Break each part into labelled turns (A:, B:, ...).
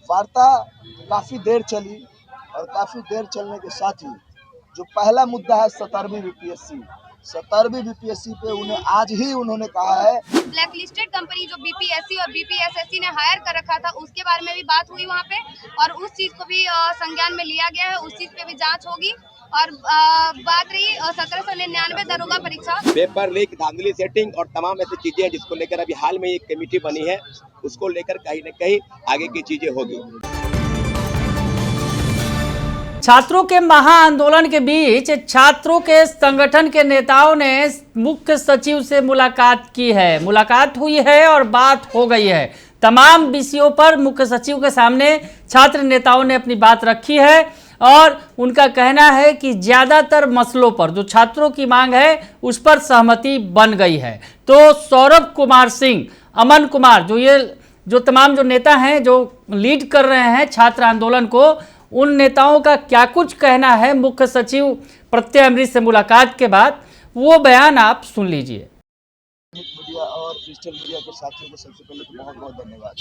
A: वार्ता काफ़ी देर चली और काफ़ी देर चलने के साथ ही जो पहला मुद्दा है 17वीं बीपीएससी, 17वीं बीपीएससी पे उन्होंने कहा है
B: ब्लैकलिस्टेड कंपनी जो बीपीएससी और बीपीएसएससी ने हायर कर रखा था उसके बारे में भी बात हुई वहाँ पे, और उस चीज को भी संज्ञान में लिया गया है, उस चीज पे भी जांच होगी। और बात रही 1799 दरोगा परीक्षा,
C: पेपर लीक, धांधली सेटिंग और तमाम ऐसी चीजें हैं जिसको लेकर अभी हाल में एक कमेटी बनी है, उसको लेकर कहीं न कहीं आगे की चीजें होगी।
D: छात्रों के महाआंदोलन के बीच छात्रों के संगठन के नेताओं ने मुख्य सचिव से मुलाकात की है। मुलाकात हुई है और बात हो गई है। तमाम विषयों पर मुख्य सचिव के सामने छात्र नेताओं ने अपनी बात रखी है और उनका कहना है कि ज़्यादातर मसलों पर जो छात्रों की मांग है उस पर सहमति बन गई है। तो सौरभ कुमार सिंह, अमन कुमार, जो तमाम जो नेता हैं जो लीड कर रहे हैं छात्र आंदोलन को, उन नेताओं का क्या कुछ कहना है मुख्य सचिव प्रत्यय अमृत से मुलाकात के बाद, वो बयान आप सुन लीजिए।
A: मीडिया और डिजिटल मीडिया के साथियों को सबसे पहले तो बहुत बहुत धन्यवाद।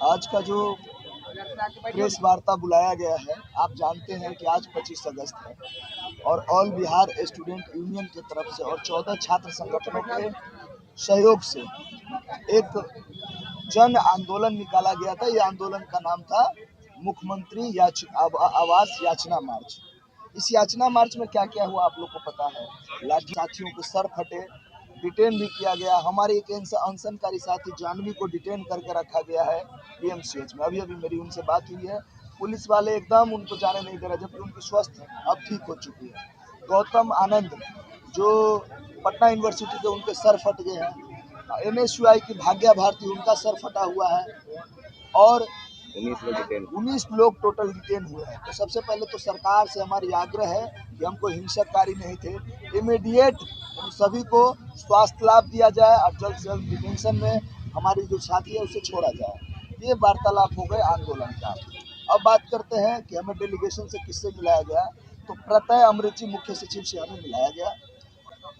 A: आज का जो प्रेस वार्ता बुलाया गया है, आप जानते हैं कि आज 25 अगस्त है और ऑल बिहार स्टूडेंट यूनियन की तरफ से और 14 छात्र संगठनों के सहयोग से एक जन आंदोलन निकाला गया था। ये आंदोलन का नाम था मुख्यमंत्री आवास याचना मार्च। इस याचना मार्च में क्या क्या हुआ आप लोग को पता है। लाठी साथियों के सर फटे, डिटेन भी किया गया। हमारे एक अनशनकारी साथी जानवी को डिटेन करके रखा गया है पीएमसीएच में। अभी मेरी उनसे बात हुई है, पुलिस वाले एकदम उनको जाने नहीं दे रहे, जबकि उनकी स्वस्थ है, अब ठीक हो चुकी है। गौतम आनंद जो पटना यूनिवर्सिटी के, उनके सर फट गए हैं। एनएसयूआई की भाग्या भारती, उनका सर फटा हुआ है और 19 लोग टोटल डिटेन हुए हैं। तो सबसे पहले तो सरकार से हमारी आग्रह है कि हमको हिंसककारी नहीं थे, इमीडिएट उन सभी को स्वास्थ्य लाभ दिया जाए और जल्द से जल्द डिटेंशन में हमारी जो साथी है उसे छोड़ा जाए। ये वार्तालाप हो गए आंदोलन का। अब बात करते हैं कि हमें डेलीगेशन से किससे मिलाया गया। तो प्रत्यय अमृत जी मुख्य सचिव से हमें मिलाया गया।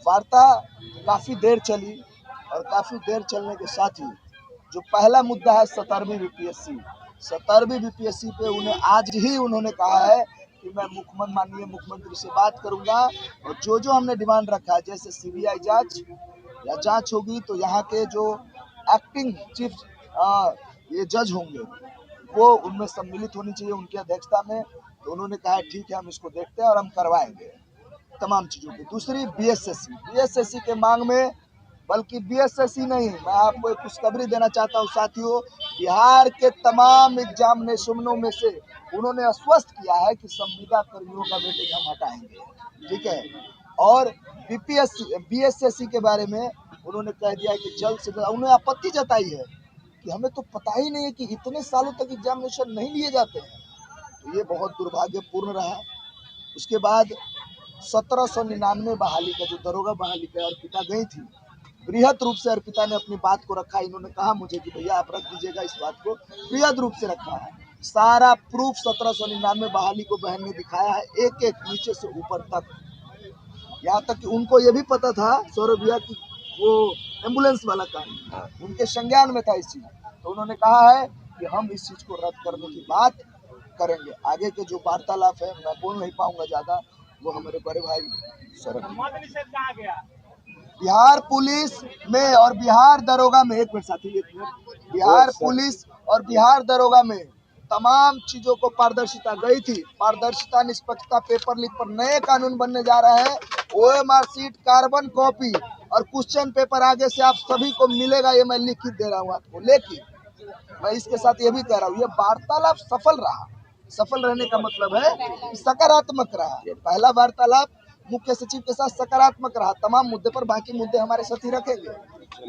A: वार्ता काफ़ी देर चली और काफ़ी देर चलने के साथ ही जो पहला मुद्दा है 17वीं बीपीएससी, 17वीं बीपीएससी पे उन्होंने कहा है कि मैं माननीय मुख्यमंत्री से बात करूंगा और जो हमने डिमांड रखा है, जैसे सीबीआई जांच या जांच होगी तो यहाँ के जो एक्टिंग चीफ ये जज होंगे वो उनमें सम्मिलित होनी चाहिए उनकी अध्यक्षता में। तो उन्होंने कहा ठीक है, हम इसको देखते हैं और हम करवाएंगे तमाम चीज़ों की। दूसरी बीएसएससी के मांग में, बल्कि बीएसएससी नहीं, मैं आपको एक खुशखबरी देना चाहता हूँ साथियों, बिहार के तमाम एग्जामिनेशनों में से उन्होंने आश्वस्त किया है कि संविदा कर्मियों का वेटेज हम हटाएंगे, ठीक है। और बीएसएससी के बारे में उन्होंने कह दिया है कि जल्द से जल्द। उन्होंने आपत्ति जताई है कि हमें तो पता ही नहीं है कि इतने सालों तक एग्जामिनेशन नहीं लिए जाते हैं। तो ये बहुत दुर्भाग्यपूर्ण रहा। उसके बाद 1799 बहाली का जो दरोगा बहाली का अर्पिता गई थी, बृहद रूप से अर्पिता ने अपनी बात को रखा। इन्होंने कहा मुझे कि भैया आप रख दीजिएगा इस बात को, बृहद रूप से रखा है। सारा प्रूफ 1799 बहाली को बहन ने दिखाया है, एक एक नीचे से ऊपर तक। यहाँ तक कि उनको ये भी पता था सौरभ भैया की वो एम्बुलेंस वाला काम उनके संज्ञान में था इस चीज। तो उन्होंने कहा है कि हम इस चीज को रद्द करने की बात करेंगे। आगे के जो वार्तालाप है मैं बोल नहीं पाऊंगा ज्यादा, वो हमारे बड़े भाई सौरभ। बिहार पुलिस में और बिहार दरोगा में, एक मिनट साथी, बिहार पुलिस और बिहार दरोगा में तमाम चीजों को पारदर्शिता गई थी। पारदर्शिता, निष्पक्षता, पेपर लीक पर नए कानून बनने जा रहे हैं। ओएमआर सीट, कार्बन कॉपी और क्वेश्चन पेपर आगे से आप सभी को मिलेगा, ये मैं लिखित दे रहा हूँ आपको। लेकिन मैं इसके साथ ये भी कह रहा हूँ, ये वार्तालाप सफल रहा। सफल रहने का मतलब है सकारात्मक रहा। पहला वार्तालाप मुख्य सचिव के साथ सकारात्मक रहा, तमाम मुद्दे पर। बाकी मुद्दे हमारे साथी रखेंगे,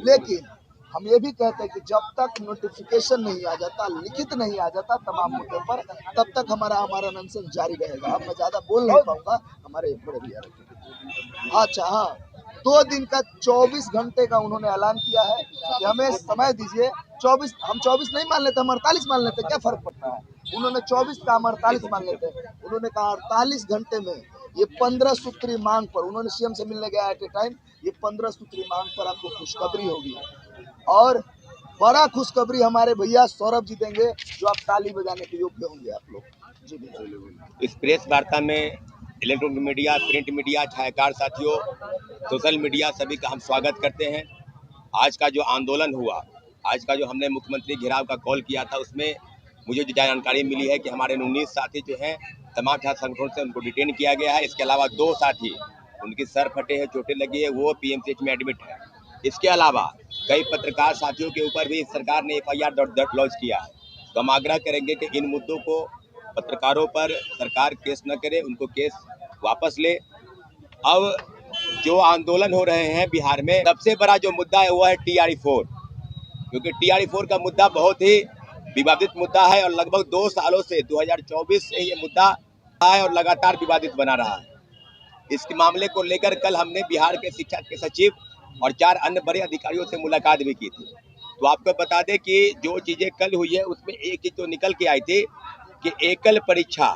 A: लेकिन हम ये भी कहते हैं कि जब तक नोटिफिकेशन नहीं आ जाता, लिखित नहीं आ जाता तमाम मुद्दों पर, तब तक हमारा अनशन जारी रहेगा। अब मैं ज्यादा बोल नहीं पाऊंगा, हमारे बड़े भैया। अच्छा हाँ, 2 दिन का 24 घंटे का उन्होंने ऐलान किया है कि हमें समय दीजिए। 24, हम 24 नहीं मान लेते, हम 48 मान लेते, क्या फर्क पड़ता है। उन्होंने 24 का, हम 48 मान लेते। उन्होंने कहा 48 घंटे में ये 15 सूत्री मांग पर, उन्होंने सीएम से मिलने गया एट ए टाइम, ये 15 सूत्री मांग पर आपको खुशखबरी होगी। और बड़ा खुशखबरी हमारे भैया सौरभ जी देंगे, जो आप ताली बजाने के योग्य होंगे आप लोग। जी बिल्कुल।
C: इस प्रेस वार्ता में इलेक्ट्रॉनिक मीडिया, प्रिंट मीडिया, छायाकार साथियों, सोशल मीडिया सभी का हम स्वागत करते हैं। आज का जो आंदोलन हुआ, आज का जो हमने मुख्यमंत्री घेराव का कॉल किया था, उसमें मुझे जो जानकारी मिली है कि हमारे 19 साथी जो हैं तमाम छात्र संगठनों से उनको डिटेन किया गया है। इसके अलावा 2 साथी उनके सर फटे हैं, चोटें लगी है, वो पीएमसीएच में एडमिट है। इसके अलावा कई पत्रकार साथियों के ऊपर भी सरकार ने FIR लॉन्च किया है। तो हम आग्रह करेंगे कि इन मुद्दों को पत्रकारों पर सरकार केस न करे, उनको केस वापस ले। अब जो आंदोलन हो रहे हैं बिहार में, सबसे बड़ा जो मुद्दा है वो है TRE-4, क्योंकि TRE-4 का मुद्दा बहुत ही विवादित मुद्दा है और लगभग 2 सालों से 2024 से ये मुद्दा है और लगातार विवादित बना रहा है। इस मामले को लेकर कल हमने बिहार के शिक्षा के सचिव और 4 अन्य बड़े अधिकारियों से मुलाकात भी की थी। तो आपको बता दें कि जो चीज़ें कल हुई है उसमें एक चीज़ तो निकल के आई थी कि एकल परीक्षा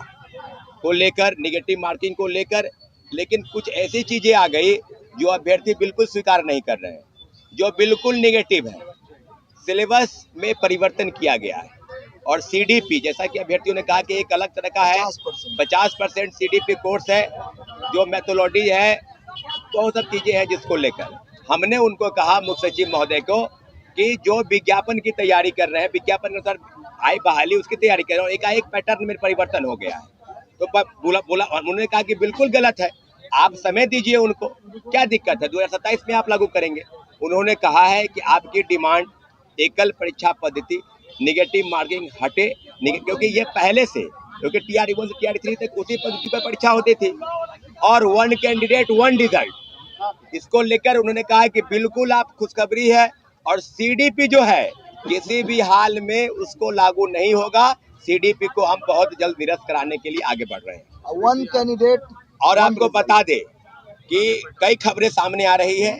C: को लेकर, निगेटिव मार्किंग को लेकर, लेकिन कुछ ऐसी चीज़ें आ गई जो अभ्यर्थी बिल्कुल स्वीकार नहीं कर रहे हैं, जो बिल्कुल निगेटिव है। सिलेबस में परिवर्तन किया गया है और CDP, जैसा कि अभ्यर्थियों ने कहा कि एक अलग तरह का है, 50% CDP कोर्स है, जो मैथोलॉजी है, बहुत सब चीज़ें हैं जिसको लेकर हमने उनको कहा, मुख्य सचिव महोदय को, कि जो विज्ञापन की तैयारी कर रहे हैं, विज्ञापन के अनुसार आई बहाली उसकी तैयारी कर रहे हैं, एकाएक पैटर्न में परिवर्तन हो गया है। तो बोला उन्होंने कहा कि बिल्कुल गलत है, आप समय दीजिए उनको, क्या दिक्कत है, 2027 में आप लागू करेंगे। उन्होंने कहा है कि आपकी डिमांड एकल परीक्षा पद्धति, निगेटिव मार्किंग हटे, क्योंकि ये पहले से, क्योंकि TRE-1 से TRE-3 तक उसी पद्धति पर परीक्षा होती थी और 1 कैंडिडेट 1 रिजल्ट। इसको लेकर उन्होंने कहा कि बिल्कुल आप खुशखबरी है और CDP जो है किसी भी हाल में उसको लागू नहीं होगा। CDP को हम बहुत जल्द निरस्त कराने के लिए आगे बढ़ रहे हैं।
A: 1 कैंडिडेट।
C: और आपको बता दे कि कई खबरें सामने आ रही है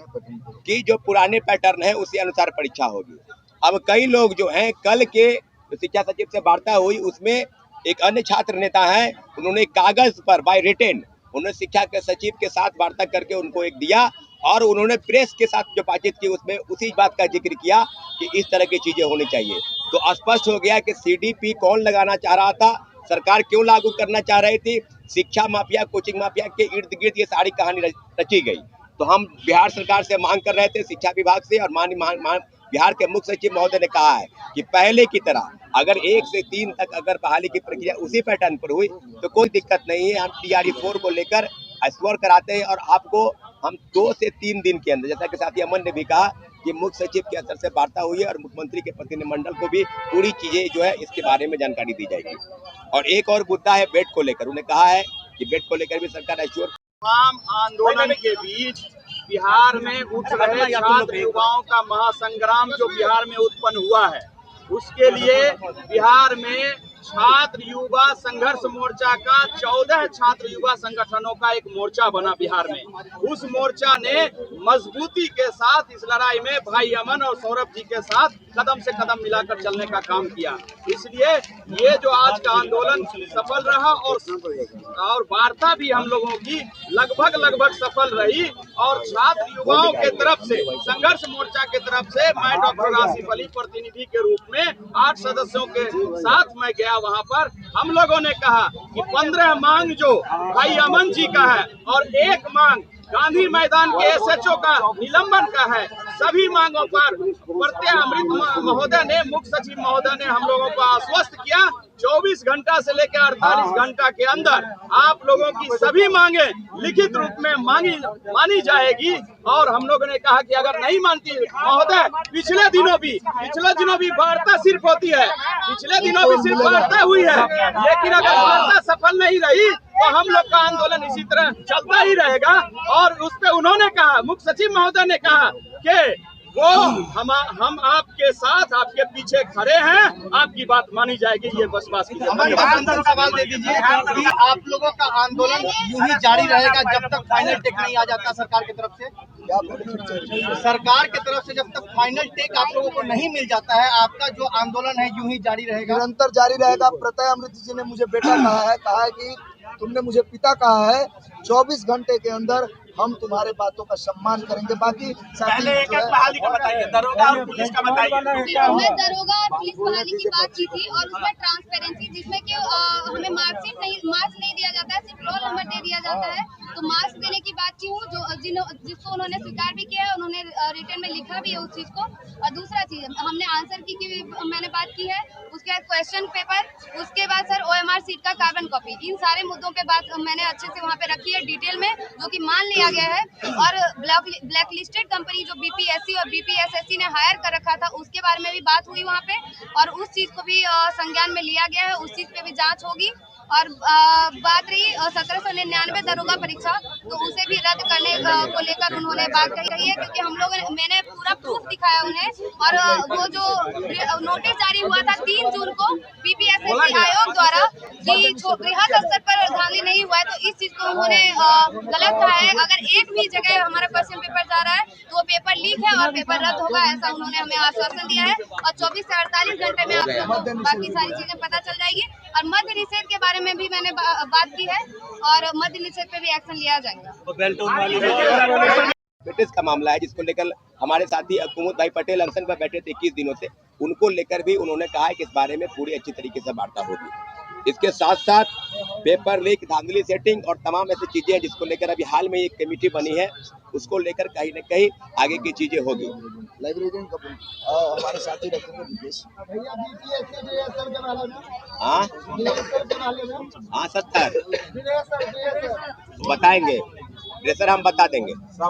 C: कि जो पुराने पैटर्न है उसी अनुसार परीक्षा होगी। अब कई लोग जो हैं, कल के शिक्षा सचिव से वार्ता हुई, उसमें एक अन्य छात्र नेता है, उन्होंने कागज पर बाय रिटेन उन्होंने शिक्षा के सचिव के साथ वार्ता करके उनको एक दिया और उन्होंने प्रेस के साथ जो बातचीत की उसमें उसी बात का जिक्र किया कि इस तरह की चीजें होनी चाहिए। तो स्पष्ट हो गया कि CDP कौन लगाना चाह रहा था, सरकार क्यों लागू करना चाह रही थी। शिक्षा माफिया, कोचिंग माफिया के इर्द गिर्द ये सारी कहानी रची गई। तो हम बिहार सरकार से मांग कर रहे थे, शिक्षा विभाग से, और बिहार के मुख्य सचिव महोदय ने कहा है कि पहले की तरह अगर 1 से 3 तक अगर बहाली की प्रक्रिया उसी पैटर्न पर हुई तो कोई दिक्कत नहीं है। हम TRE-4 को लेकर एक्सप्लोर कराते हैं और आपको हम 2 से 3 दिन के अंदर, जैसा कि साथी अमन ने भी कहा कि मुख्य सचिव के स्तर से वार्ता हुई है और मुख्यमंत्री के प्रतिनिधिमंडल को भी पूरी चीजें जो है इसके बारे में जानकारी दी जाएगी। और एक और मुद्दा है बेड को लेकर, उन्हें कहा है कि बेड को लेकर भी सरकार एश्योर।
E: तमाम आंदोलन के बीच बिहार में उठ रहे छात्र युवाओं का महासंग्राम जो बिहार में उत्पन्न हुआ है, उसके लिए बिहार में छात्र युवा संघर्ष मोर्चा का 14 छात्र युवा संगठनों का एक मोर्चा बना बिहार में। उस मोर्चा ने मजबूती के साथ इस लड़ाई में भाई अमन और सौरभ जी के साथ कदम से कदम मिलाकर चलने का काम किया। इसलिए ये जो आज का आंदोलन सफल रहा और वार्ता भी हम लोगों की लगभग सफल रही। और छात्र युवाओं के तरफ से, संघर्ष मोर्चा के तरफ से मैं डॉक्टर आसिफ अली प्रतिनिधि के रूप में 8 सदस्यों के साथ मैं गया वहां पर। हम लोगों ने कहा कि 15 मांग जो भाई अमन जी का है और 1 मांग गांधी मैदान के SHO का निलंबन का है, सभी मांगों पर प्रत्यय महोदय ने, मुख्य सचिव महोदय ने हम लोगों को आश्वस्त किया 24 घंटा से लेकर 48 घंटा के अंदर आप लोगों की सभी मांगे लिखित रूप में मानी जाएगी। और हम लोगों ने कहा कि अगर नहीं मानती महोदय, पिछले दिनों भी वार्ता सिर्फ होती है, पिछले दिनों भी सिर्फ वार्ता हुई है, लेकिन अगर वार्ता सफल नहीं रही तो हम लोग का आंदोलन इसी तरह चलता ही रहेगा। और उस पे उन्होंने कहा, मुख्य सचिव महोदय ने कहा कि वो हम आपके साथ, आपके पीछे खड़े हैं, आपकी बात मानी जाएगी। ये बस बात
F: सवाल दे दीजिए कि आप लोगों का आंदोलन यूं ही जारी रहेगा जब तक फाइनल टेक नहीं आ जाता सरकार की तरफ से? सरकार की तरफ से जब तक फाइनल टेक आप लोगों को नहीं मिल जाता है, आपका जो आंदोलन है यूं ही जारी रहेगा?
A: निरंतर जारी रहेगा। प्रत्यय अमृत जी ने मुझे बेटा कहा है कि तुमने मुझे पिता कहा है, 24 घंटे के अंदर हम तुम्हारे बातों का सम्मान करेंगे। बाकी
E: पहले एक बहाली का बताइए, दरोगा और पुलिस का बताइए।
B: मैं दरोगा और पुलिस बहाली की बात की थी और उसमें ट्रांसपेरेंसी, जिसमें कि हमें मार्क्स नहीं दिया जाता है, सिर्फ रोल नंबर दे दिया जाता है। तो मार्क्स देने की बात की हूँ, जिसको उन्होंने स्वीकार भी किया है, उन्होंने रिटर्न में लिखा भी है उस चीज को। और दूसरा चीज हमने आंसर की मैंने बात की है, उसके बाद क्वेश्चन पेपर, उसके बाद सर OMR सीट का कार्बन कॉपी, इन सारे मुद्दों पे बात मैंने अच्छे से वहाँ पे रखी है डिटेल में, जो कि मान लिया गया है। और ब्लैक लिस्टेड कंपनी जो BPSC और BPSSC ने हायर कर रखा था, उसके बारे में भी बात हुई वहाँ पे, और उस चीज को भी संज्ञान में लिया गया है, उस चीज पे भी जांच होगी। और बात रही 1799 दरोगा परीक्षा, तो उसे भी रद्द करने को लेकर उन्होंने बात कही है, क्योंकि हम लोगों मैंने पूरा प्रूफ दिखाया उन्हें। और वो जो नोटिस जारी हुआ था 3 जून को BPSSC आयोग द्वारा कि बृहद स्तर पर धांधली नहीं हुआ है, तो इस चीज को उन्होंने गलत कहा है। अगर एक भी जगह हमारा क्वेश्चन पेपर जा रहा है तो वो पेपर लीक है और पेपर रद्द होगा, ऐसा उन्होंने हमें आश्वासन दिया है। और 24 से 48 घंटे में आप लोगों को बाकी सारी चीजें पता चल जाएगी। और मद्य निषेध के बारे में भी मैंने बात की है, और मद्य निषेध पे भी एक्शन लिया जाएगा।
C: ब्रिटिश का मामला है, जिसको लेकर हमारे साथी कुमुद भाई पटेल अनशन पर बैठे थे 21 दिनों से, उनको लेकर भी उन्होंने कहा है कि इस बारे में पूरी अच्छी तरीके से वार्ता होगी। इसके साथ साथ पेपर लीक, धांधली सेटिंग और तमाम ऐसी चीजें हैं जिसको लेकर अभी हाल में एक कमेटी बनी है, उसको लेकर कहीं न कहीं आगे की चीजें होगी।
A: लाइब्रेरियन का हमारे साथी रखेंगे विदेश।
C: हाँ 70 बताएंगे, सर हम बता देंगे, सर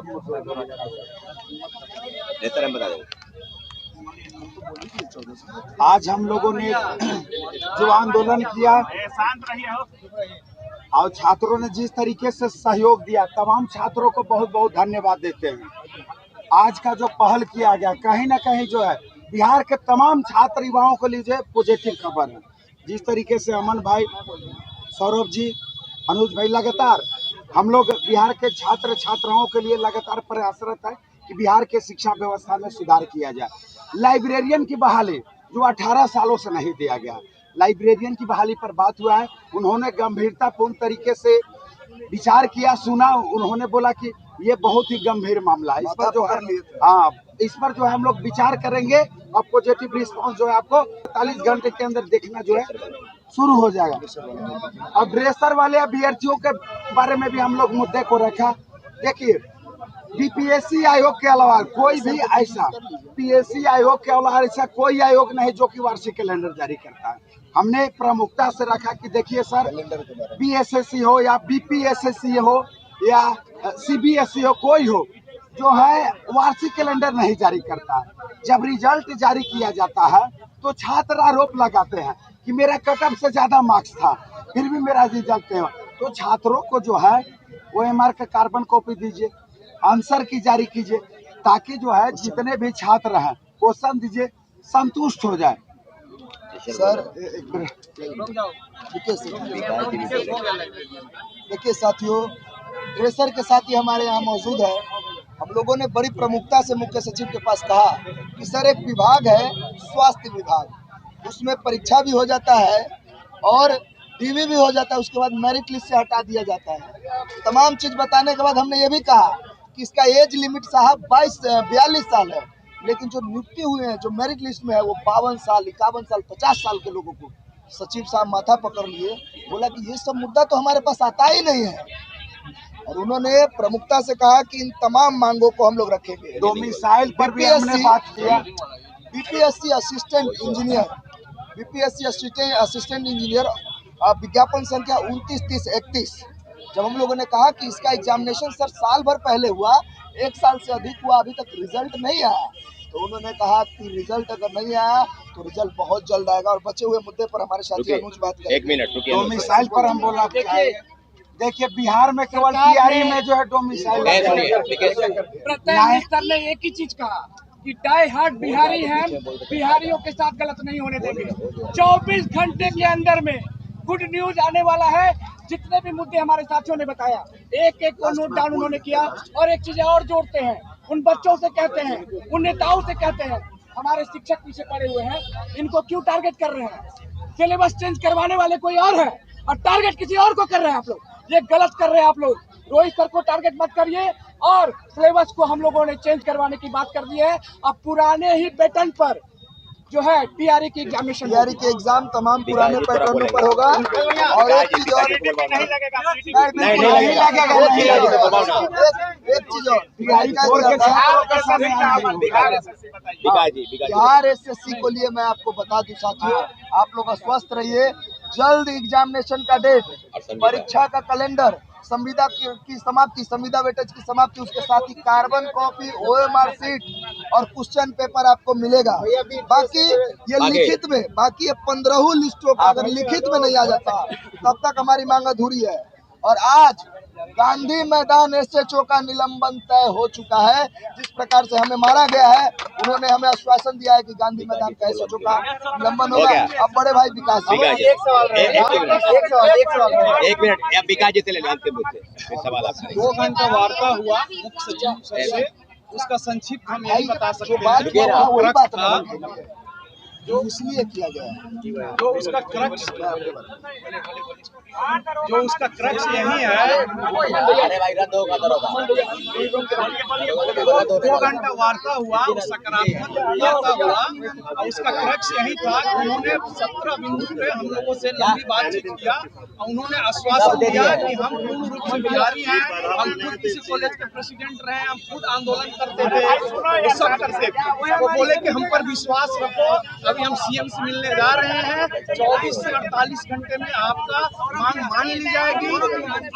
C: हम बता देंगे।
G: आज हम लोगों ने जो आंदोलन किया और छात्रों ने जिस तरीके से सहयोग दिया, तमाम छात्रों को बहुत बहुत धन्यवाद देते हैं। आज का जो पहल किया गया, कहीं ना कहीं जो है बिहार के तमाम छात्र युवाओं को लिए पॉजिटिव खबर है। जिस तरीके से अमन भाई, सौरभ जी, अनुज भाई, लगातार हम लोग बिहार के छात्र छात्राओं के लिए लगातार प्रयासरत है कि बिहार के शिक्षा व्यवस्था में सुधार किया जाए। लाइब्रेरियन की बहाली जो 18 सालों से नहीं दिया गया, लाइब्रेरियन की बहाली पर बात हुआ है। उन्होंने गंभीरतापूर्ण तरीके से विचार किया, सुना। उन्होंने बोला कि ये बहुत ही गंभीर मामला है, इस पर जो है इस पर जो है हम लोग विचार करेंगे और पॉजिटिव रिस्पांस जो है आपको 45 घंटे के अंदर देखना जो है शुरू हो जाएगा। और ड्रेसर वाले अभ्यर्थियों के बारे में भी हम लोग मुद्दे को रखा। देखिए, BPSC आयोग के अलावा कोई भी ऐसा PSC आयोग के अलावा ऐसा कोई आयोग नहीं जो कि वार्षिक कैलेंडर जारी करता है। हमने प्रमुखता से रखा कि देखिए सर, BSSC हो या BPSSC हो या CBSE हो, कोई हो जो है वार्षिक कैलेंडर नहीं जारी करता। जब रिजल्ट जारी किया जाता है तो छात्र आरोप लगाते हैं कि मेरा कटअप से ज्यादा मार्क्स था, फिर भी मेरा रिजल्ट नहीं हुआ। तो छात्रों को जो है OMR का कार्बन कॉपी दीजिए, आंसर की जारी कीजिए, ताकि जो है जितने भी छात्र हैं क्वेश्चन दीजिए, संतुष्ट हो जाए।
A: सर देखिए साथियों, ड्रेसर के साथी हमारे यहाँ मौजूद है। हम लोगों ने बड़ी प्रमुखता से मुख्य सचिव के पास कहा कि सर एक विभाग है स्वास्थ्य विभाग, उसमें परीक्षा भी हो जाता है और DV भी हो जाता है, उसके बाद मेरिट लिस्ट से हटा दिया जाता है। तमाम चीज बताने के बाद हमने ये भी कहा कि इसका एज लिमिट साहब 42 साल है, लेकिन जो नियुक्ति हुए हैं, जो मेरिट लिस्ट में है, वो 52 साल, 51 साल, 50 साल के लोगों को। सचिव साहब माथा पकड़ लिए, बोला कि ये सब मुद्दा तो हमारे पास आता ही नहीं है। और उन्होंने प्रमुखता से कहा कि इन तमाम मांगों को हम लोग रखेंगे।
G: डोमिसाइल पर भी हमने बात किया।
A: BPSC असिस्टेंट इंजीनियर विज्ञापन संख्या 293031। जब हम लोगों ने कहा कि इसका एग्जामिनेशन सर साल भर पहले हुआ, 1 साल से अधिक हुआ, अभी तक रिजल्ट नहीं आया, तो उन्होंने कहा कि रिजल्ट अगर नहीं आया तो रिजल्ट बहुत जल्द आएगा। और बचे हुए मुद्दे पर हमारे साथी अनुज बात करेंगे।
C: 1 मिनट रुकिए।
G: डोमिसाइल पर हम बोला, देखिए बिहार में केवल TRE में जो है डोमिसाइल,
H: प्रत्येक मिनिस्टर ने एक ही चीज कहा कि डाई हार्ड बिहारी हैं, बिहारियों के साथ गलत नहीं होने देंगे। 24 घंटे के अंदर में गुड न्यूज आने वाला है। जितने भी मुद्दे हमारे साथियों ने बताया, एक एक को नोट डाउन उन्होंने किया। और एक चीज और जोड़ते हैं, उन बच्चों से कहते हैं, उन नेताओं से कहते हैं, हमारे शिक्षक पीछे पड़े हुए हैं, इनको क्यों टारगेट कर रहे हैं? सिलेबस चेंज करवाने वाले कोई और है, और टारगेट किसी और को कर रहे हैं आप लोग। ये गलत कर रहे हैं आप लोग। रोहित सर को टारगेट मत करिए और सिलेबस को हम लोगों ने चेंज करवाने की बात कर दी है। अब पुराने ही पैटर्न पर जो है टीआरई की एग्जामिनेशन,
A: टीआरई के एग्जाम तमाम पुराने पैटर्न पर होगा। और एक चीज और, एक चीज और, बिहार एसएससी को लिए मैं आपको बता दूं साथियों, आप लोग स्वस्थ रहिए। जल्द एग्जामिनेशन का डेट, परीक्षा का कैलेंडर, संविदा की समाप्ति, संविदा वेटेज की समाप्ति, उसके साथ ही कार्बन कॉपी, ओएमआर शीट और क्वेश्चन पेपर आपको मिलेगा। बाकी ये लिखित में, बाकी ये 15 लिस्टों का अगर लिखित में नहीं आ जाता तब तक हमारी मांग अधूरी है। और आज गांधी मैदान एसएचओ का निलंबन तय हो चुका है। जिस प्रकार से हमें मारा गया है, उन्होंने हमें आश्वासन दिया है कि गांधी मैदान का एसएचओ का निलंबन होगा। अब बड़े भाई विकास जी,
F: एक सवाल,
C: एक मिनट, अब विकास जी से ले लेते हैं सवाल आपसे।
E: 2 घंटा वार्ता हुआ मुख्य सचिव सर से, उसका संक्षिप्त हम यही बता सकते हैं।
A: वही बात है जो इसलिए किया गया है,
E: जो उसका क्रक्स यही है। 2 घंटा वार्ता हुआ, सकारात्मक वार्ता हुआ, और उसका क्रक्स यही था कि उन्होंने 17 बिंदु पे हम लोगों से लंबी बातचीत किया। उन्होंने आश्वासन दिया कि हम पूर्ण रूप से बिहारी हैं, हम खुद किसी कॉलेज के प्रेसिडेंट रहे, हम खुद आंदोलन करते थे, ये सब करते थे। वो बोले कि हम पर विश्वास रखो, अभी हम सीएम से मिलने जा रहे हैं, 24 से 48 घंटे में आपका मांग मान ली जाएगी।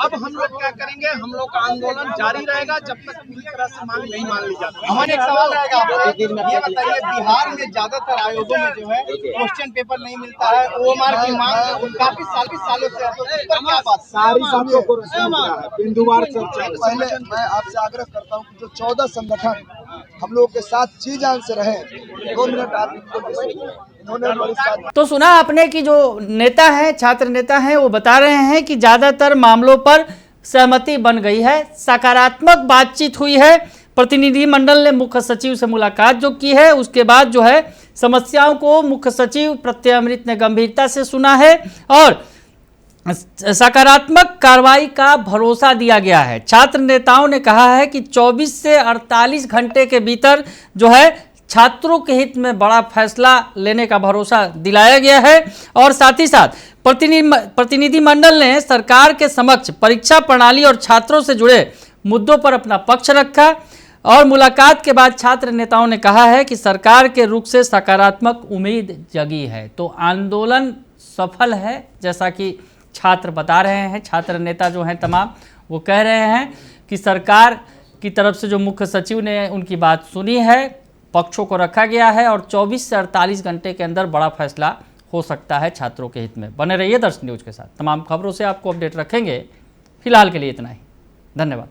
E: अब हम लोग क्या करेंगे, हम लोग का आंदोलन जारी रहेगा जब तक पूरी तरह से मांग नहीं मान ली जाती।
F: हमारे एक सवाल रहेगा आपसे, ये बताइए बिहार में ज्यादातर आयोगों में जो है क्वेश्चन पेपर नहीं मिलता है, ओएमआर की मांग काफी सालों से है, तो इस पर क्या बात?
G: सारी बातों को बिंदुवार चर्चा।
A: पहले मैं आपसे आग्रह करता हूं कि जो 14 संगठन हम लोगों के साथ जी जान से रहे, 2 मिनट आप इन्होंने हमारे साथ।
D: तो सुना आपने कि जो नेता हैं, छात्र नेता हैं, वो बता रहे हैं कि ज़्यादातर मामलों पर सहमति बन गई है, सकारात्मक बातचीत हुई है। प्रतिनिधि मंडल ने मुख्य सचिव से मुलाकात जो की है, उसके बाद जो है समस्याओं को मुख्य सचिव प्रत्यय अमृत ने गंभीरता से सुना है और सकारात्मक कार्रवाई का भरोसा दिया गया है। छात्र नेताओं ने कहा है कि 24 से 48 घंटे के भीतर जो है छात्रों के हित में बड़ा फैसला लेने का भरोसा दिलाया गया है। और साथ ही साथ प्रतिनिधि मंडल ने सरकार के समक्ष परीक्षा प्रणाली और छात्रों से जुड़े मुद्दों पर अपना पक्ष रखा। और मुलाकात के बाद छात्र नेताओं ने कहा है कि सरकार के रुख से सकारात्मक उम्मीद जगी है। तो आंदोलन सफल है, जैसा कि छात्र बता रहे हैं। छात्र नेता जो हैं तमाम, वो कह रहे हैं कि सरकार की तरफ से जो मुख्य सचिव ने उनकी बात सुनी है, पक्षों को रखा गया है और 24 से 48 घंटे के अंदर बड़ा फैसला हो सकता है छात्रों के हित में। बने रहिए दर्शन न्यूज़ के साथ, तमाम खबरों से आपको अपडेट रखेंगे। फिलहाल के लिए इतना ही, धन्यवाद।